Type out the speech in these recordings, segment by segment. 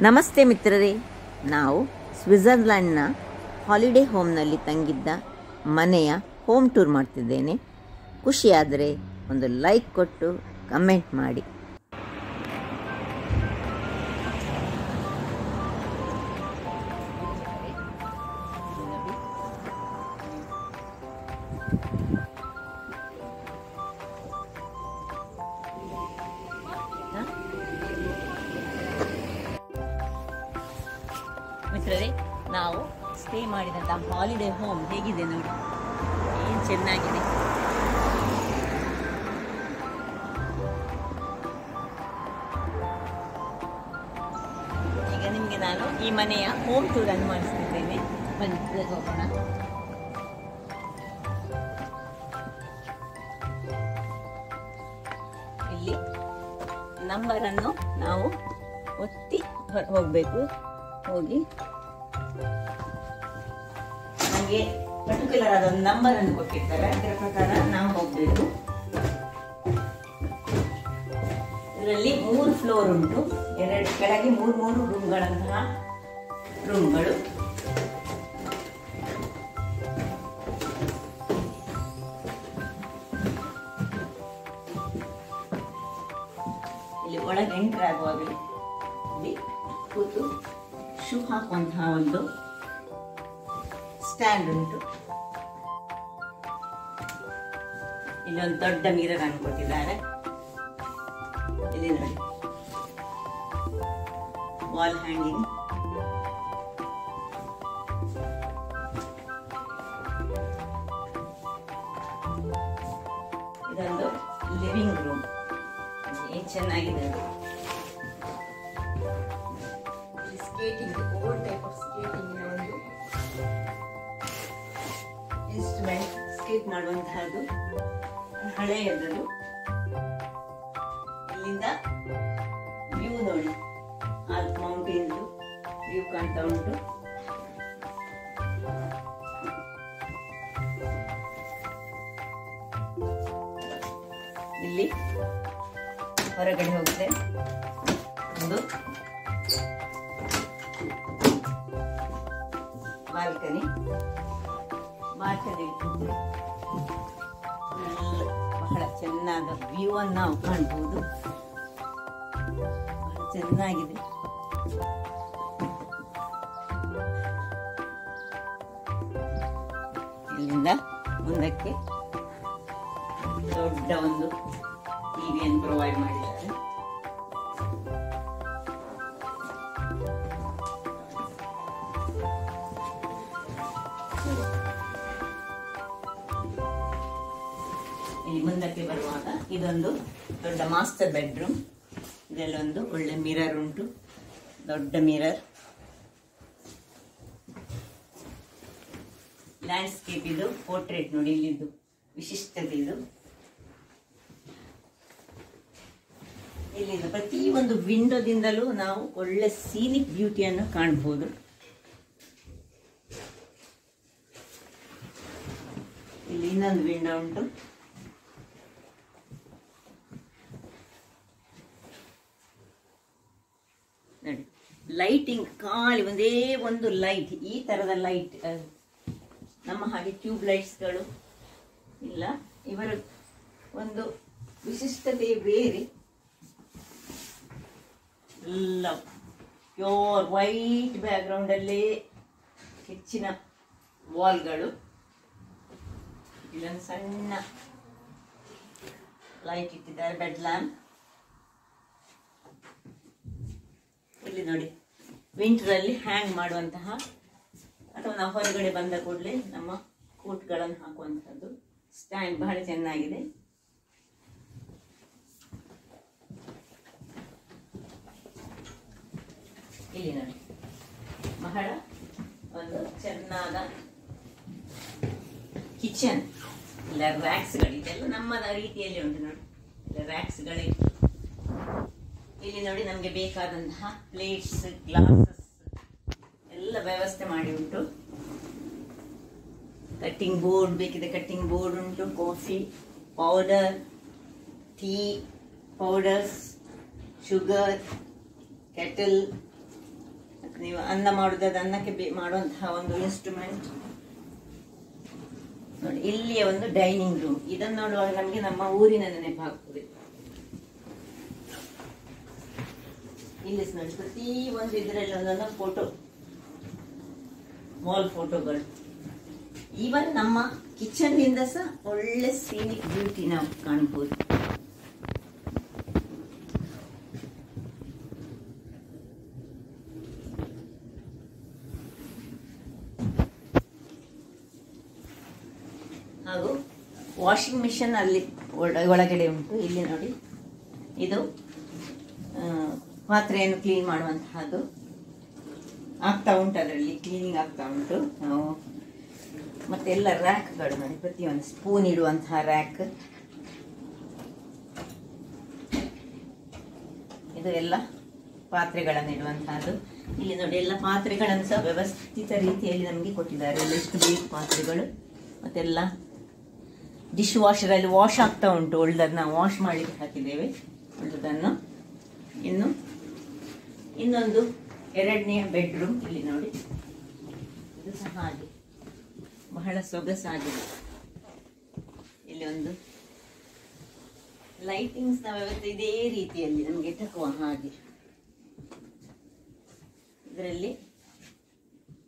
ನಮಸ್ತೆ ಮಿತ್ರರೇ, ನಾವು ಸ್ವಿಟ್ಜರ್ಲ್ಯಾಂಡ್ನ ಹಾಲಿಡೇ ಹೋಮ್ನಲ್ಲಿ ತಂಗಿದ್ದ ಮನೆಯ ಹೋಮ್ ಟೂರ್ ಮಾಡ್ತಿದ್ದೇನೆ. ಖುಷಿಯಾದರೆ ಒಂದು ಲೈಕ್ ಕೊಟ್ಟು ಕಮೆಂಟ್ ಮಾಡಿ. ಮಿತ್ರರೇ, ನಾವು ಸ್ಟೇ ಮಾಡಿದಂಥ ಹಾಲಿಡೇ ಹೋಮ್ ಹೇಗಿದೆ ನೋಡಿ, ಏನು ಚೆನ್ನಾಗಿದೆ. ಈಗ ನಿಮಗೆ ನಾನು ಈ ಮನೆಯ ಹೋಮ್ ಟೂರ್ ಅನ್ನು ಮಾಡಿಸ್ತಿದ್ದೇನೆ. ಬನ್ನಿ ಹೋಗೋಣ. ಇಲ್ಲಿ ನಂಬರನ್ನು ನಾವು ಒತ್ತಿ ಹೋಗಬೇಕು. ಹೋಗಿ ನಮಗೆ ಪರ್ಟಿಕ್ಯುಲರ್ ಆದ ಒಂದು ನಂಬರ್ ಅನ್ನು ಕೊಟ್ಟಿರ್ತಾರೆ, ಅದರ ಪ್ರಕಾರ ನಾವು ಹೋಗಬೇಕು. ಇದರಲ್ಲಿ 3 ಫ್ಲೋರ್ ಉಂಟು. ಕೆಳಗೆ 3 ರೂಮ್ಗಳಂತಹ ರೂಮ್ಗಳು. ಇಲ್ಲಿ ಒಳಗೆ ಎಂಟರ್ ಆಗುವಾಗಲೇ ಇಲ್ಲಿ ಕೂತು ಶೂ ಹಾಕುವಂತಹ ಒಂದು ಸ್ಟ್ಯಾಂಡ್ ಉಂಟು. ಇಲ್ಲೊಂದು ದೊಡ್ಡ ಮಿರರ್ ಅನ್ನು ಕೊಟ್ಟಿದ್ದಾರೆ. ಇಲ್ಲಿ ನೋಡಿ, ವಾಲ್ ಹ್ಯಾಂಗಿಂಗ್. ಇದೊಂದು ಲಿವಿಂಗ್ ರೂಮ್. ಚೆನ್ನಾಗಿದೆ. Skating, old type of skating ಒಂದು ಇನ್ಸ್ಟ್ರೂಮೆಂಟ್, ಸ್ಕೇಟ್ ಮಾಡುವಂತಹದ್ದು ಹಳೆಯದದು. ಇಲ್ಲಿಂದ ವ್ಯೂ ನೋಡಿ, ಆಲ್ಪ್ ಮೌಂಟೇನ್ ವ್ಯೂ ಕಾಣ್ತಾ ಉಂಟು. ಇಲ್ಲಿ ಹೊರಗಡೆ ಹೋಗಿದೆ ಒಂದು ಬಾಲ್ಕನಿ. ಬಹಳ ಚೆನ್ನಾದ ವ್ಯೂ ಅನ್ನು ನಾವು ಕಾಣಬಹುದು. ಬಹಳ ಚೆನ್ನಾಗಿದೆ. ಇಲ್ಲಿಂದ ಮುಂದಕ್ಕೆ ದೊಡ್ಡ ಒಂದು ಟಿವಿಯನ್ನು ಪ್ರೊವೈಡ್ ಮಾಡಿದ್ದಾರೆ. ಇಲ್ಲಿ ಮುಂದಕ್ಕೆ ಬರುವಾಗ ಇದೊಂದು ದೊಡ್ಡ ಮಾಸ್ಟರ್ ಬೆಡ್ರೂಮ್. ಇದರಲ್ಲೊಂದು ಒಳ್ಳೆ ಮಿರರ್ ಉಂಟು, ದೊಡ್ಡ ಮಿರರ್. ಲ್ಯಾಂಡ್ಸ್ಕೇಪ್ ಇದು, ಪೋರ್ಟ್ರೇಟ್ ನೋಡಿ, ಇಲ್ಲಿದ್ದು ವಿಶಿಷ್ಟತೆ ಇದು. ಇಲ್ಲಿಂದ ಪ್ರತಿ ಒಂದು ವಿಂಡೋದಿಂದಲೂ ನಾವು ಒಳ್ಳೆ ಸೀನಿಕ್ ಬ್ಯೂಟಿಯನ್ನು ಕಾಣಬಹುದು. ಇಲ್ಲಿ ಇನ್ನೊಂದು ವಿಂಡೋ ಉಂಟು. ನೋಡಿ, ಲೈಟಿಂಗ್ ಖಾಲಿ ಒಂದೇ ಒಂದು ಲೈಟ್, ಈ ತರದ ಲೈಟ್. ನಮ್ಮ ಹಾಗೆ ಟ್ಯೂಬ್ ಲೈಟ್ಸ್ಗಳು ಇಲ್ಲ. ಇವರ ಒಂದು ವಿಶಿಷ್ಟತೆ ಬೇರೆ. ಎಲ್ಲ ಪ್ಯೂರ್ ವೈಟ್ ಬ್ಯಾಕ್ ಗ್ರೌಂಡ್ ಅಲ್ಲೇ ಹೆಚ್ಚಿನ ವಾಲ್ಗಳು. ಇಲ್ಲೊಂದು ಸಣ್ಣ ಲೈಟ್ ಇಟ್ಟಿದ್ದಾರೆ, ಬೆಡ್ ಲ್ಯಾಂಪ್. ಇಲ್ಲಿ ನೋಡಿ, ವಿಂಟರ್ ಅಲ್ಲಿ ಹ್ಯಾಂಗ್ ಮಾಡುವಂತಹ ಅಥವಾ ನಾವು ಹೊರಗಡೆ ಬಂದ ಕೂಡಲೇ ನಮ್ಮ ಕೋಟ್ಗಳನ್ನು ಹಾಕುವಂತಹದ್ದು ಸ್ಟ್ಯಾಂಡ್. ಬಹಳ ಚೆನ್ನಾಗಿದೆ. ಇಲ್ಲಿ ನೋಡಿ, ಬಹಳ ಒಂದು ಚೆನ್ನಾದ ಕಿಚನ್. ಇಲ್ಲ ರ್ಯಾಕ್ಸ್ಗಳು, ಇದೆಲ್ಲ ನಮ್ಮ ರೀತಿಯಲ್ಲಿ ಉಂಟು ನೋಡಿ, ರ್ಯಾಕ್ಸ್ಗಳೇ. ಇಲ್ಲಿ ನೋಡಿ, ನಮಗೆ ಬೇಕಾದಂತಹ ಪ್ಲೇಟ್ಸ್, ಗ್ಲಾಸಸ್ ಎಲ್ಲ ವ್ಯವಸ್ಥೆ ಮಾಡಿ ಉಂಟು. ಕಟ್ಟಿಂಗ್ ಬೋರ್ಡ್ ಬೇಕಿದೆ, ಕಟ್ಟಿಂಗ್ ಬೋರ್ಡ್ ಉಂಟು. Coffee powder, tea powders, sugar, kettle, ನೀವು ಅನ್ನ ಮಾಡುವುದಾದ ಅನ್ನಕ್ಕೆ ಮಾಡುವಂತಹ ಒಂದು ಇನ್ಸ್ಟ್ರೂಮೆಂಟ್ ನೋಡಿ. ಇಲ್ಲಿಯ ಒಂದು ಡೈನಿಂಗ್ ರೂಮ್. ಇದನ್ನು ನೋಡುವಾಗ ನಮಗೆ ನಮ್ಮ ಊರಿನ ನೆನಪಾಗ್ತದೆ. ಇಲ್ಲಿ ನೋಡಿ ಪ್ರತಿ ಒಂದು ಇದರಲ್ಲಿ ಒಂದೊಂದು ಫೋಟೋ, ವಾಲ್ ಫೋಟೋಗಳು. ಈವನ್ ನಮ್ಮ ಕಿಚನ್ ನಿಂದ ಸಹ ಒಳ್ಳೆ ಸೀನಿಕ್ ಬ್ಯೂಟಿ ನಾವು ಕಾಣಬಹುದು. ಹಾಗೂ ವಾಷಿಂಗ್ ಮಿಷನ್ ಅಲ್ಲಿ ಒಳಗಡೆ ಉಂಟು. ಇಲ್ಲಿ ನೋಡಿ, ಇದು ಪಾತ್ರೆಯನ್ನು ಕ್ಲೀನ್ ಮಾಡುವಂತಹದ್ದು ಆಗ್ತಾ ಉಂಟು, ಅದರಲ್ಲಿ ಕ್ಲೀನಿಂಗ್ ಆಗ್ತಾ ಉಂಟು. ನಾವು ಮತ್ತೆ ಎಲ್ಲ ರ್ಯಾಕ್ಗಳು ನೋಡಿ, ಪ್ರತಿಯೊಂದು ಸ್ಪೂನ್ ಇಡುವಂತಹ ರ್ಯಾಕ್, ಇದು ಎಲ್ಲ ಪಾತ್ರೆಗಳನ್ನು ಇಡುವಂತಹದ್ದು. ಇಲ್ಲಿ ನೋಡಿ ಎಲ್ಲ ಪಾತ್ರೆಗಳನ್ನು ಸಹ ವ್ಯವಸ್ಥಿತ ರೀತಿಯಲ್ಲಿ ನಮಗೆ ಕೊಟ್ಟಿದ್ದಾರೆ. ಎಲ್ಲ ಎಷ್ಟು ಬೇಕು ಪಾತ್ರೆಗಳು. ಮತ್ತೆಲ್ಲ ಡಿಶ್ ವಾಷರಲ್ಲಿ ವಾಶ್ ಆಗ್ತಾ ಉಂಟು. ಒಳ್ಳೆದನ್ನ ವಾಶ್ ಮಾಡಲಿಕ್ಕೆ ಹಾಕಿದ್ದೇವೆ ಒಳ್ಳೆದನ್ನು. ಇನ್ನು ಇನ್ನೊಂದು ಎರಡನೆಯ ಬೆಡ್ರೂಮ್. ಇಲ್ಲಿ ನೋಡಿ, ಇದು ಸಹ ಹಾಗೆ ಬಹಳ ಸೊಗಸಾಗಿದೆ. ಇಲ್ಲಿ ಒಂದು ಲೈಟಿಂಗ್ಸ್ ನ ವ್ಯವಸ್ಥೆ ಇದೇ ರೀತಿಯಲ್ಲಿ ನಮಗೆ ತಕ್ಕುವ ಹಾಗೆ. ಇದರಲ್ಲಿ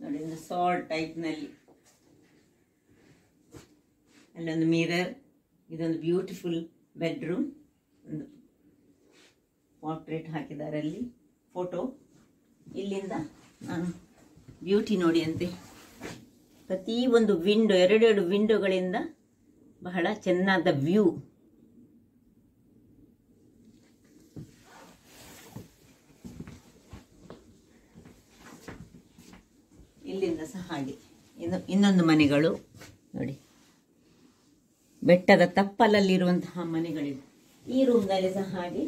ನೋಡಿ ಒಂದು ಸಾಲ್ಟ್ ಟೈಪ್ ನಲ್ಲಿ, ಅಲ್ಲೊಂದು ಮಿರರ್. ಇದೊಂದು ಬ್ಯೂಟಿಫುಲ್ ಬೆಡ್ರೂಮ್. ಒಂದು ಪಾರ್ಟ್ರೇಟ್ ಹಾಕಿದ್ದಾರೆ ಅಲ್ಲಿ, ಫೋಟೋ. ಇಲ್ಲಿಂದ ನಾನು ಬ್ಯೂಟಿ ನೋಡಿ ಅಂತೆ. ಪ್ರತಿ ಒಂದು ವಿಂಡೋ, ಎರಡೆರಡು ವಿಂಡೋಗಳಿಂದ ಬಹಳ ಚೆನ್ನಾದ ವ್ಯೂ. ಇಲ್ಲಿಂದ ಸಹ ಹಾಗೆ ಇನ್ನೊಂದು ಮನೆಗಳು ನೋಡಿ, ಬೆಟ್ಟದ ತಪ್ಪಲಲ್ಲಿರುವಂತಹ ಮನೆಗಳಿವೆ. ಈ ರೂಮ್ನಲ್ಲಿ ಸಹ ಹಾಗೆ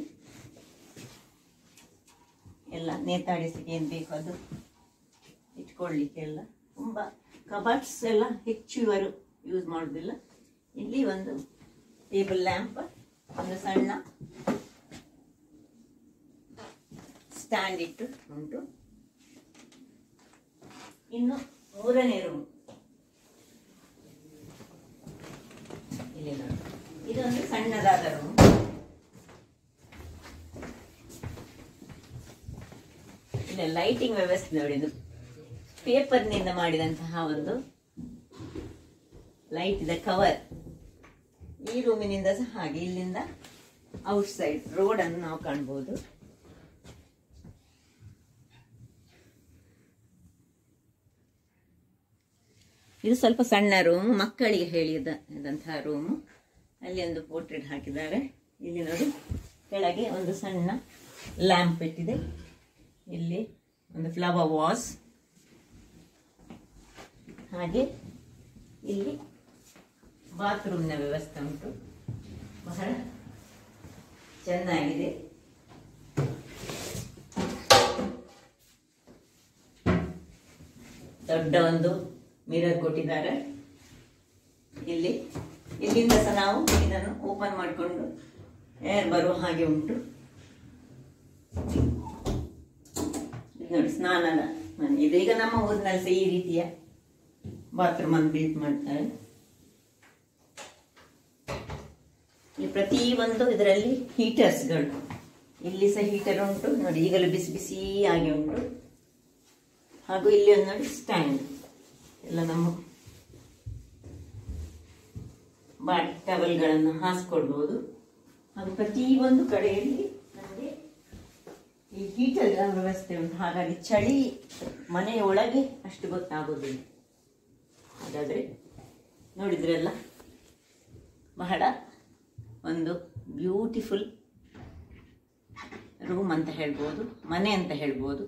ಎಲ್ಲ ನೇತಾಡಿಸಿಗೆ ಏನು ಬೇಕು ಅದು ಇಟ್ಕೊಳ್ಳಿಕ್ಕೆ ಎಲ್ಲ ತುಂಬ ಕಬರ್ಡ್ಸ್ ಎಲ್ಲ ಹೆಚ್ಚು ಇವರು ಯೂಸ್ ಮಾಡೋದಿಲ್ಲ. ಇಲ್ಲಿ ಒಂದು ಟೇಬಲ್ ಲ್ಯಾಂಪ್, ಒಂದು ಸಣ್ಣ ಸ್ಟ್ಯಾಂಡ್ ಇಟ್ಟು ಉಂಟು. ಇನ್ನು ಮೂರನೇ ರೂಮ್ ಇಲ್ಲಿ ನೋಡಿ, ಇದೊಂದು ಸಣ್ಣದಾದ ರೂಮ್. ಇಲ್ಲ ಲೈಟಿಂಗ್ ವ್ಯವಸ್ಥೆ ನೋಡಿ, ಇದು ಪೇಪರ್ನಿಂದ ಮಾಡಿದಂತಹ ಒಂದು ಲೈಟ್ ಇದೆ ಕವರ್. ಈ ರೂಮಿನಿಂದ ಸಹ ಹಾಗೆ, ಇಲ್ಲಿಂದ ಔಟ್ ಸೈಡ್ ರೋಡ್ ಅನ್ನು ನಾವು ಕಾಣಬಹುದು. ಇದು ಸ್ವಲ್ಪ ಸಣ್ಣ ರೂಮ್, ಮಕ್ಕಳಿಗೆ ಹೇಳಿದಂತಹ ರೂಮು. ಅಲ್ಲಿ ಒಂದು ಪೋರ್ಟ್ರೇಟ್ ಹಾಕಿದ್ದಾರೆ. ಇಲ್ಲಿ ನೋಡಿ ಕೆಳಗೆ ಒಂದು ಸಣ್ಣ ಲ್ಯಾಂಪ್ ಇಟ್ಟಿದೆ. ಇಲ್ಲಿ ಒಂದು ಫ್ಲವರ್ ವಾಸ್. ಹಾಗೆ ಇಲ್ಲಿ ಬಾತ್ರೂಮ್ನ ವ್ಯವಸ್ಥೆ ಉಂಟು, ಬಹಳ ಚೆನ್ನಾಗಿದೆ. ದೊಡ್ಡ ಒಂದು ಮಿರರ್ ಕೊಟ್ಟಿದ್ದಾರೆ. ಇಲ್ಲಿಂದ ಸಹ ನಾವು ಇದನ್ನು ಓಪನ್ ಮಾಡಿಕೊಂಡು ಏರ್ ಬರುವ ಹಾಗೆ ಉಂಟು. ನೋಡಿ ಸ್ನಾನದ ಮನೆ. ಇದು ಈಗ ನಮ್ಮ ಊರಿನಲ್ಲಿ ಸಹ ಈ ರೀತಿಯ ಬಾತ್ರೂಮ್ ಅನ್ನು ಬಿಲ್ಟ್ ಮಾಡ್ತಾರೆ. ಈ ಪ್ರತಿ ಒಂದು ಇದರಲ್ಲಿ ಹೀಟರ್ಸ್ಗಳು, ಇಲ್ಲಿ ಸಹ ಹೀಟರ್ ಉಂಟು ನೋಡಿ, ಈಗಲೂ ಬಿಸಿ ಬಿಸಿ ಆಗಿ ಉಂಟು. ಹಾಗೂ ಇಲ್ಲಿ ಒಂದು ನೋಡಿ ಸ್ಟ್ಯಾಂಡ್, ಎಲ್ಲ ನಮ್ಮ ಟವಲ್ಗಳನ್ನು ಹಾಸ್ಕೊಳ್ಬಹುದು. ಹಾಗೂ ಪ್ರತಿ ಒಂದು ಕಡೆಯಲ್ಲಿ ನಮಗೆ ಈ ಹೀಟರ್ ವ್ಯವಸ್ಥೆ ಉಂಟು. ಹಾಗಾಗಿ ಚಳಿ ಮನೆಯ ಒಳಗೆ ಅಷ್ಟು ಗೊತ್ತಾಗೋದಿಲ್ಲ. ಹಾಗಾದ್ರೆ ನೋಡಿದ್ರಲ್ಲ, ಬಹಳ ಒಂದು ಬ್ಯೂಟಿಫುಲ್ ರೂಮ್ ಅಂತ ಹೇಳ್ಬೋದು, ಮನೆ ಅಂತ ಹೇಳ್ಬೋದು.